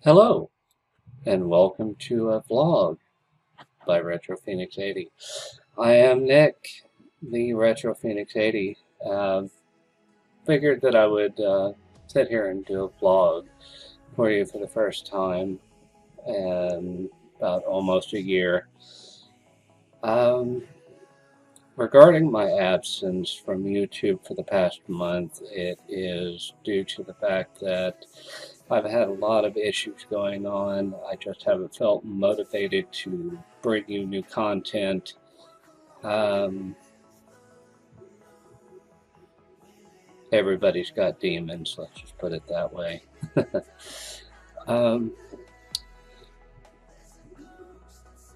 Hello, and welcome to a vlog by Retro Phoenix 80. I am Nick, the Retro Phoenix 80. Figured that I would sit here and do a vlog for you for the first time in about almost a year. Um, Regarding my absence from YouTube for the past month, it is due to the fact that I've had a lot of issues going on. I just haven't felt motivated to bring you new content. Everybody's got demons, let's just put it that way. um,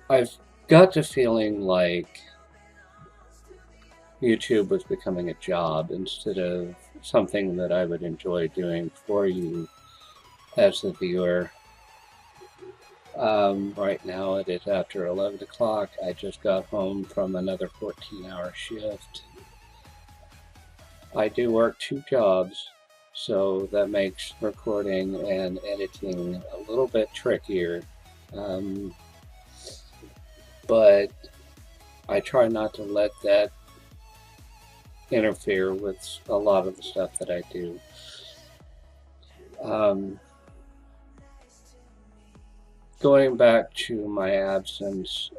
I've got the feeling like YouTube was becoming a job instead of something that I would enjoy doing for you as the viewer. Right now it is after 11 o'clock. I just got home from another 14-hour shift. I do work 2 jobs, so that makes recording and editing a little bit trickier. But I try not to let that interfere with a lot of the stuff that I do. Going back to my absence,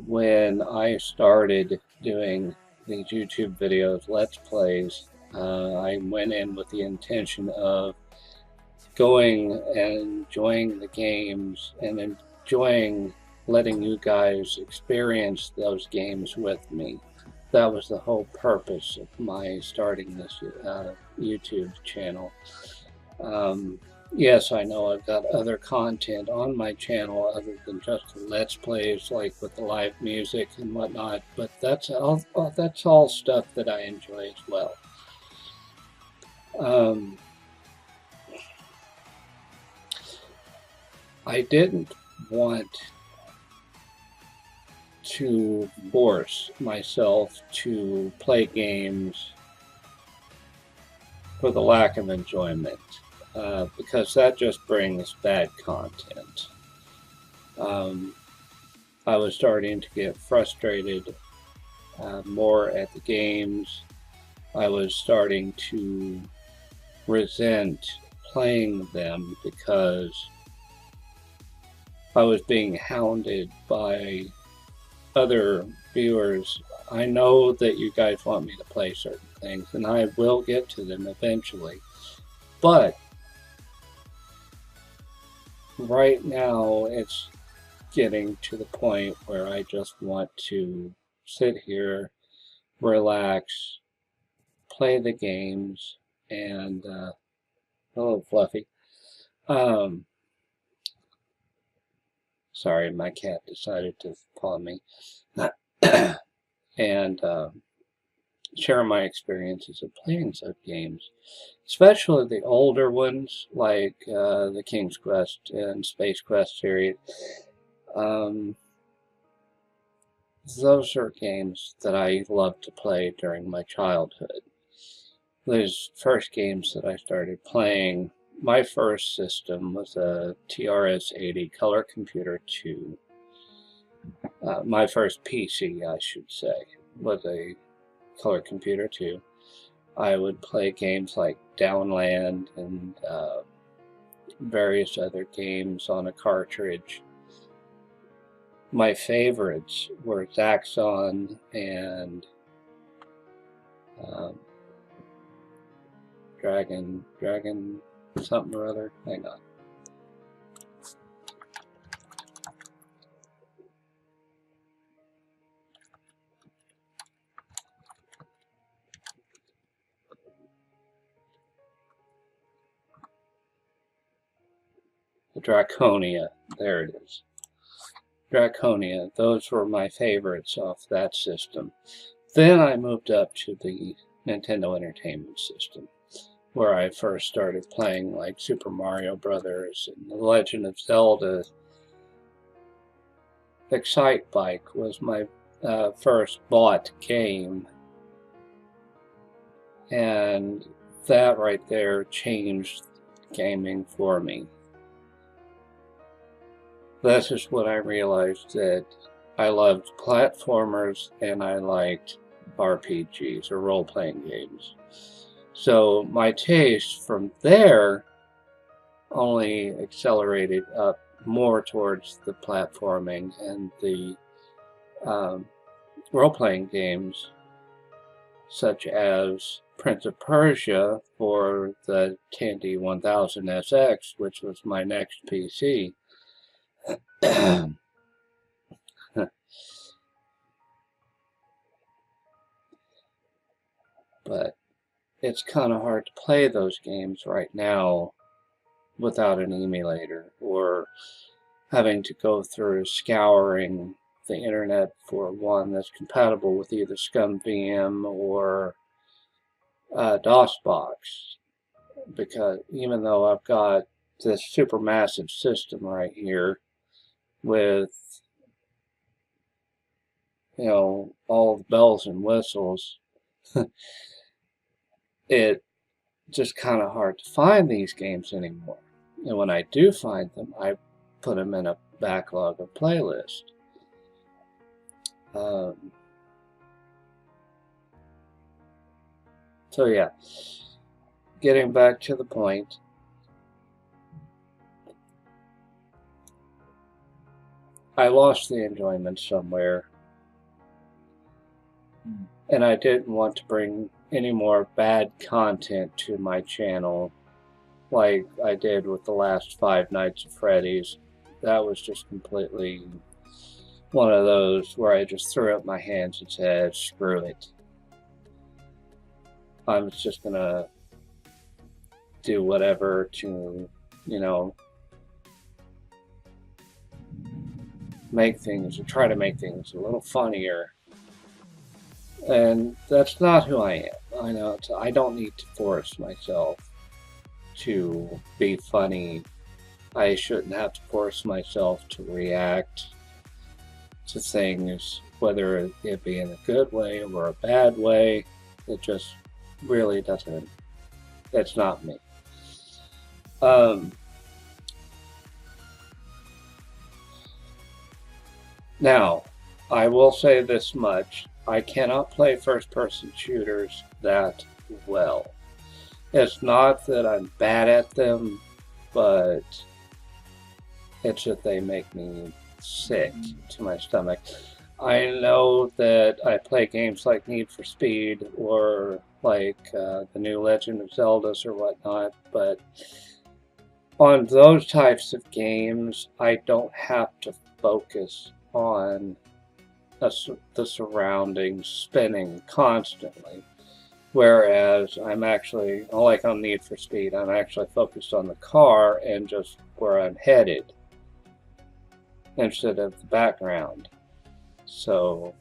when I started doing these YouTube videos, Let's Plays, I went in with the intention of going and enjoying the games and enjoying letting you guys experience those games with me. That was the whole purpose of my starting this YouTube channel. Yes, I know I've got other content on my channel other than just Let's Plays, like with the live music and whatnot, but that's all stuff that I enjoy as well. I didn't want to force myself to play games for the lack of enjoyment, because that just brings bad content. I was starting to get frustrated more at the games. I was starting to resent playing them because I was being hounded by other viewers. I know that you guys want me to play certain things, and I will get to them eventually. But right now, it's getting to the point where I just want to sit here, relax, play the games, and hello, Fluffy. Sorry, my cat decided to paw me. And share my experiences of playing such games, especially the older ones like the King's Quest and Space Quest series. Those are games that I loved to play during my childhood. Those first games that I started playing, my first system was a TRS-80 Color Computer 2. My first PC, I should say, was a Color Computer 2. I would play games like Downland and various other games on a cartridge. My favorites were Zaxxon and Dragon something or other. Hang on. Draconia, there it is. Draconia, those were my favorites off that system. Then I moved up to the Nintendo Entertainment System, where I first started playing like Super Mario Brothers and The Legend of Zelda. Excite Bike was my first bought game, and that right there changed gaming for me. This is when I realized that I loved platformers and I liked RPGs or role-playing games. So my taste from there only accelerated up more towards the platforming and the role-playing games, such as Prince of Persia for the Tandy 1000 SX, which was my next PC. But it's kind of hard to play those games right now without an emulator, or having to go through scouring the internet for one that's compatible with either ScumVM or DOSBox. Because even though I've got this super massive system right here with, you know, all the bells and whistles, it's just kind of hard to find these games anymore. And when I do find them, I put them in a backlog of playlist. So yeah, getting back to the point, I lost the enjoyment somewhere, and I didn't want to bring any more bad content to my channel like I did with the last 5 Nights at Freddy's. That was just completely one of those where I just threw up my hands and said, screw it. I'm just gonna do whatever to, you know, make things, or try to make things a little funnier. And that's not who I am. I know I don't need to force myself to be funny. I shouldn't have to force myself to react to things, whether it be in a good way or a bad way. It just really doesn't, that's not me. Now, I will say this much. I cannot play first-person shooters that well. It's not that I'm bad at them, but it's that they make me sick to my stomach. I know that I play games like Need for Speed or like the new Legend of Zeldas or whatnot, but on those types of games, I don't have to focus on the surroundings spinning constantly. Whereas I'm actually, like on Need for Speed, I'm actually focused on the car and just where I'm headed instead of the background. So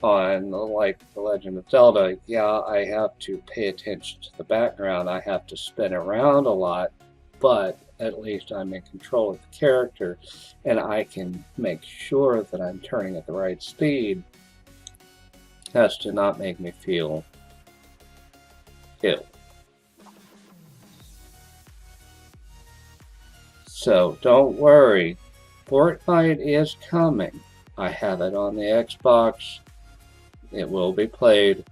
on like the Legend of Zelda, yeah, I have to pay attention to the background. I have to spin around a lot, but at least I'm in control of the character and I can make sure that I'm turning at the right speed as to not make me feel ill. So don't worry, Fortnite is coming. I have it on the Xbox. It will be played,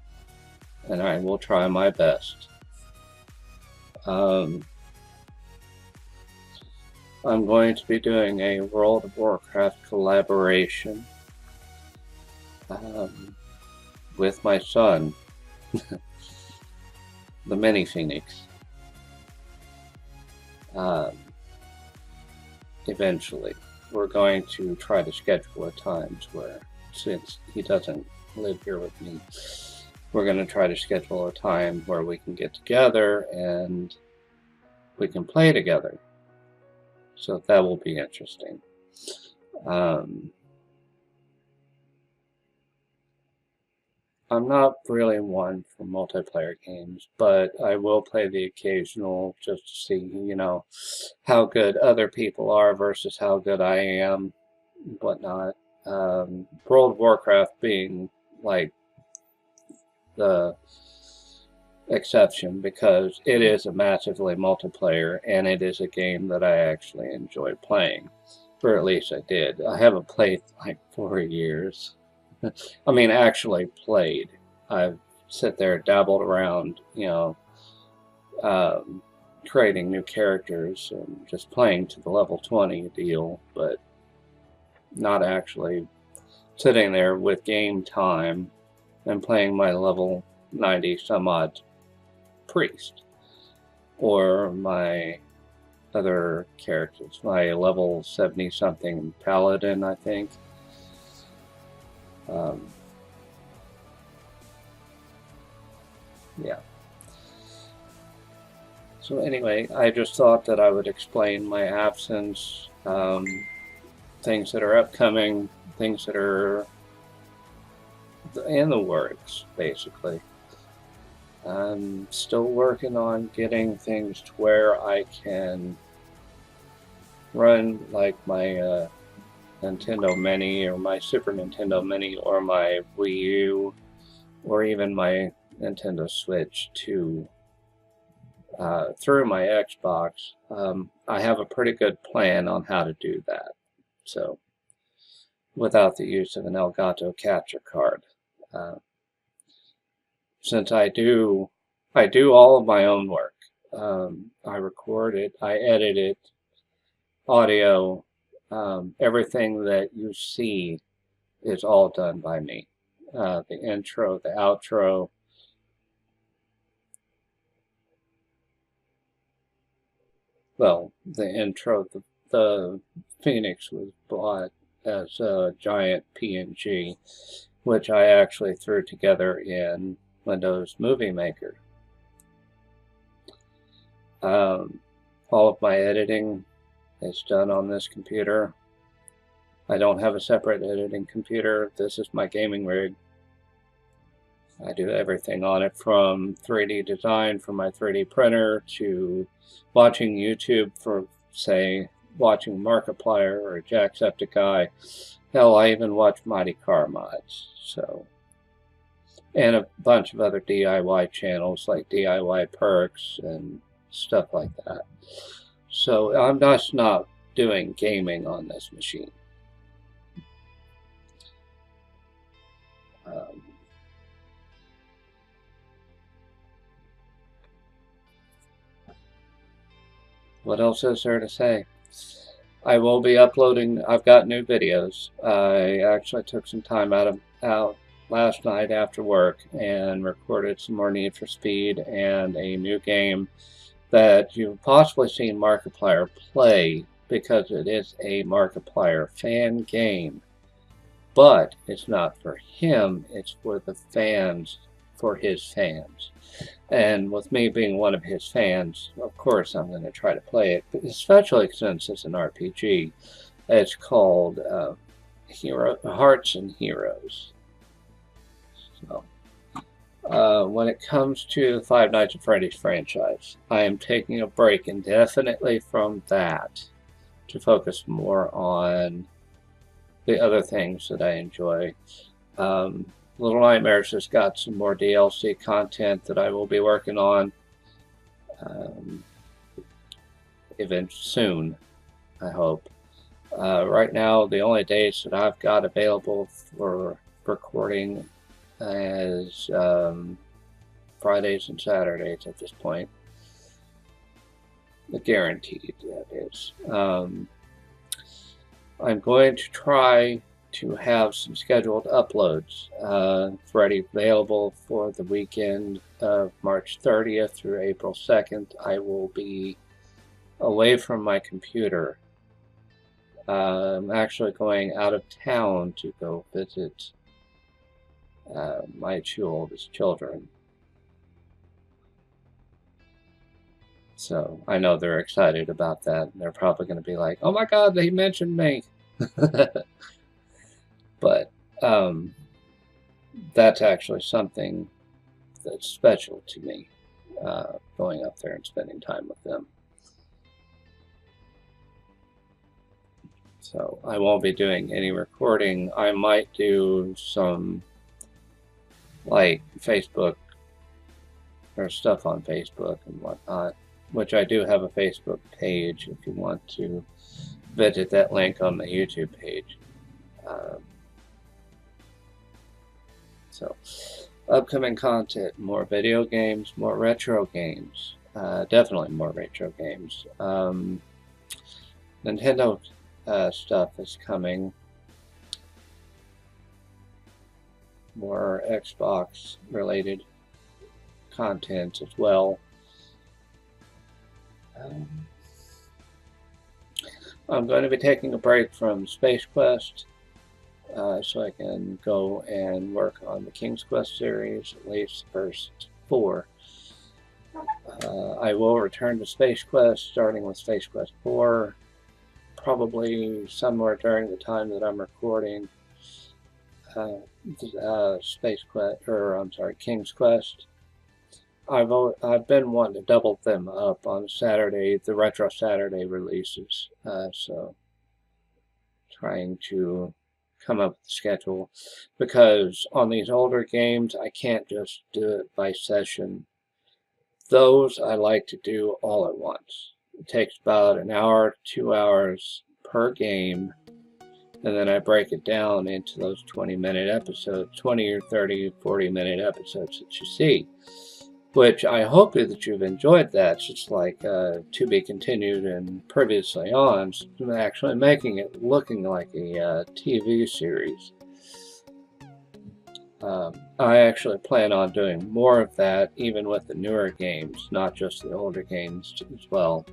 and I will try my best. I'm going to be doing a World of Warcraft collaboration with my son, the Mini Phoenix. Eventually, we're going to try to schedule a times where, since he doesn't live here with me, we're going to try to schedule a time where we can get together and we can play together. So that will be interesting. I'm not really one for multiplayer games, but I will play the occasional just to see, you know, how good other people are versus how good I am, whatnot. World of Warcraft being like the exception because it is a massively multiplayer and it is a game that I actually enjoy playing. Or at least I did. I haven't played like 4 years. I mean, actually played. I've sit there, dabbled around, creating new characters and just playing to the level 20 deal, but not actually sitting there with game time and playing my level 90 some odd priest or my other characters, my level 70 something paladin, I think. Yeah. So anyway, I just thought that I would explain my absence, things that are upcoming, things that are in the works, basically. I'm still working on getting things to where I can run like my Nintendo Mini or my Super Nintendo Mini or my Wii U or even my Nintendo Switch to through my Xbox. I have a pretty good plan on how to do that. So without the use of an Elgato capture card. Since I do all of my own work. I record it, I edit it, audio, everything that you see is all done by me. The intro, the outro. Well, the intro, the Phoenix was bought as a giant PNG, which I actually threw together in Windows Movie Maker. All of my editing is done on this computer. I don't have a separate editing computer. This is my gaming rig. I do everything on it, from 3D design for my 3D printer to watching YouTube for, say, watching Markiplier or Jacksepticeye. Hell, I even watch Mighty Car Mods. So, and a bunch of other DIY channels like DIY Perks and stuff like that. So I'm just not doing gaming on this machine. What else is there to say? I will be uploading. I've got new videos. I actually took some time out last night after work and recorded some more Need for Speed and a new game that you've possibly seen Markiplier play because it is a Markiplier fan game. But it's not for him, it's for the fans, for his fans. And with me being one of his fans, of course I'm going to try to play it, especially since it's an RPG. It's called Hearts and Heroes. So, when it comes to the Five Nights at Freddy's franchise, I am taking a break indefinitely from that to focus more on the other things that I enjoy. Little Nightmares has got some more DLC content that I will be working on even soon, I hope. Right now, the only days that I've got available for recording is Fridays and Saturdays at this point. Guaranteed, that is. I'm going to try to have some scheduled uploads ready, available for the weekend of March 30th through April 2nd. I will be away from my computer. I'm actually going out of town to go visit my two oldest children. So I know they're excited about that. And they're probably going to be like, oh my God, they mentioned me. But that's actually something that's special to me, going up there and spending time with them. So I won't be doing any recording. I might do some like Facebook or stuff on Facebook and whatnot, which I do have a Facebook page if you want to visit that link on the YouTube page. So, upcoming content, more video games, more retro games. Definitely more retro games. Nintendo stuff is coming. More Xbox related content as well. I'm going to be taking a break from Space Quest so I can go and work on the King's Quest series, at least the first 4. I will return to Space Quest, starting with Space Quest 4, probably somewhere during the time that I'm recording Space Quest, or I'm sorry, King's Quest. I've been wanting to double them up on Saturday, the Retro Saturday releases. So trying to come up with the schedule, because on these older games I can't just do it by session. Those I like to do all at once. It takes about an hour to 2 hours per game, and then I break it down into those 20-minute episodes, 20 or 30, 40-minute episodes that you see. Which I hope that you've enjoyed that, just like To Be Continued and Previously On, actually making it looking like a TV series. I actually plan on doing more of that, even with the newer games, not just the older games as well.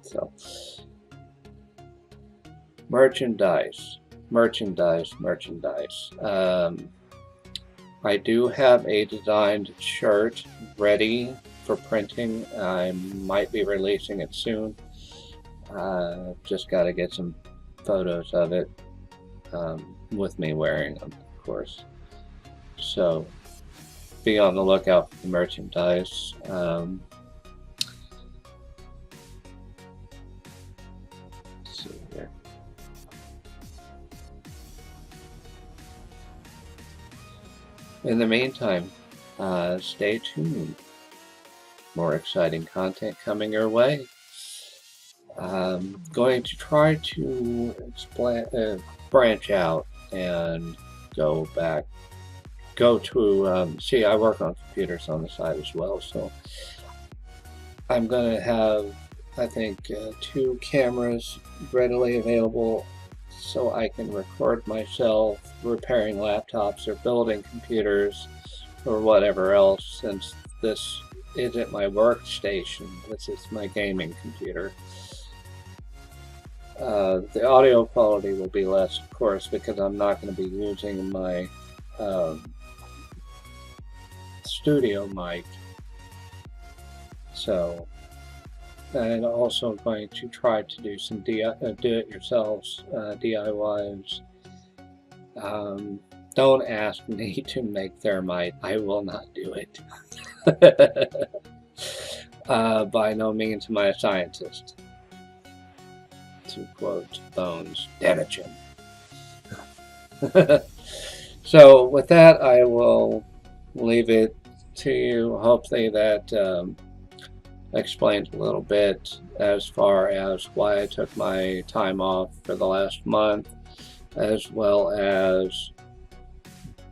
So, merchandise. I do have a designed shirt ready for printing. I might be releasing it soon. Just got to get some photos of it with me wearing them, of course. So be on the lookout for the merchandise. Let's see here. In the meantime, stay tuned. More exciting content coming your way. Going to try to branch out and go to, see, I work on computers on the side as well, so I'm going to have, I think, 2 cameras readily available so I can record myself repairing laptops or building computers or whatever else, since this isn't my workstation, this is my gaming computer. The audio quality will be less, of course, because I'm not going to be using my studio mic. So, and also going to try to do some do-it-yourselves, DIYs. Don't ask me to make thermite. I will not do it. By no means am I a scientist. To quote Bones, damn it, Jim. So with that, I will leave it to you. Hopefully that explains a little bit as far as why I took my time off for the last month, as well as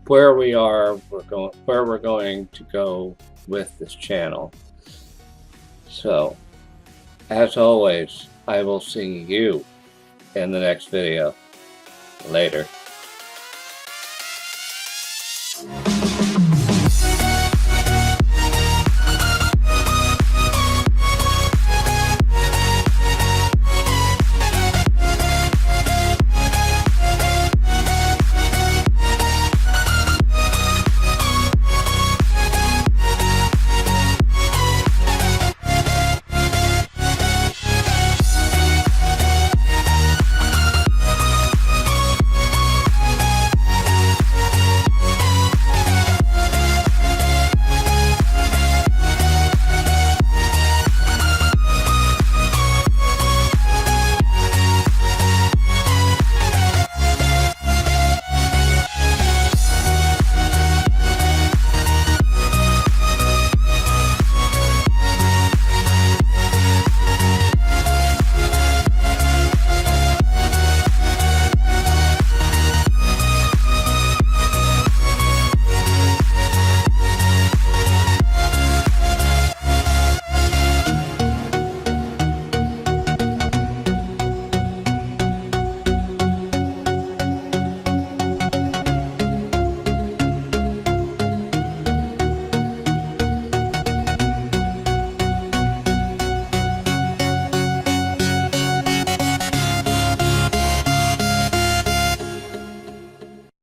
where we're going to go with this channel. So, as always, I will see you in the next video. Later.